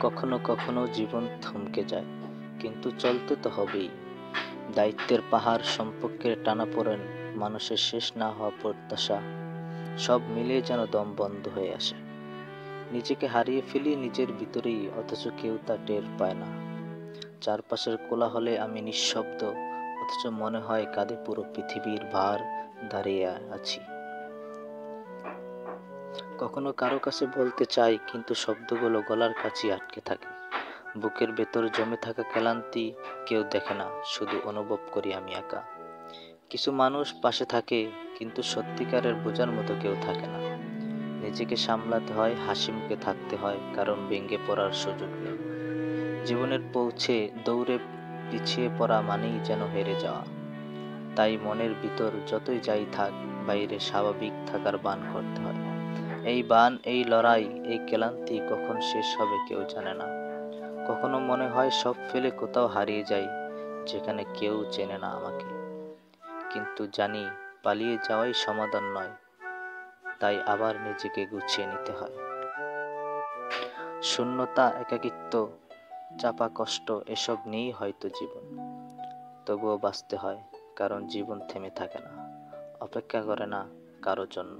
কখনো কখনো জীবন থমকে যায়, কিন্তু চলতে তো হবেই। দায়িত্বের পাহাড়, সম্পর্কের টানাপোড়েন, মানুষের শেষ না হওয়া প্রত্যাশা, সব মিলিয়ে যেন দম বন্ধ হয়ে আসে। নিজেকে হারিয়ে ফেলি নিজের ভিতরেই, অথচ কেউ তা টের পায় না। চারপাশের কোলাহলে আমি নিঃশব্দ, অথচ মনে হয় কাঁধে পুরো পৃথিবীর ভার দাঁড়িয়ে আছি। কখনো কারো কাছে বলতে চাই, কিন্তু শব্দগুলো গলার কাছে আটকে থাকে। বুকের ভেতর জমে থাকা ক্লান্তি কেউ দেখে না, শুধু অনুভব করি আমি একা। কিছু মানুষ পাশে থাকে, কিন্তু সত্যিকারের বোঝার মতো কেউ থাকে না। নিজেকে সামলাতে হয়, হাসি মুখে থাকতে হয়, কারণ ভেঙে পড়ার সুযোগ নেই। জীবনের পৌঁছে দৌড়ে পিছিয়ে পড়া মানেই যেন হেরে যাওয়া। তাই মনের ভিতর যতই যাই থাক, বাইরে স্বাভাবিক থাকার বান করতে হয়। এই বান, এই লড়াই, এই ক্লান্তি কখন শেষ হবে কেউ জানে না। কখনো মনে হয় সব ফেলে কোথাও হারিয়ে যাই, যেখানে কেউ চেনে না আমাকে। কিন্তু জানি পালিয়ে যাওয়াই সমাধান নয়, তাই আবার নিজেকে গুছিয়ে নিতে হয়। শূন্যতা, একাকিত্ব, চাপা কষ্ট, এসব নিয়েই হয়তো জীবন। তবুও বাঁচতে হয়, কারণ জীবন থেমে থাকে না, অপেক্ষা করে না কারো জন্য।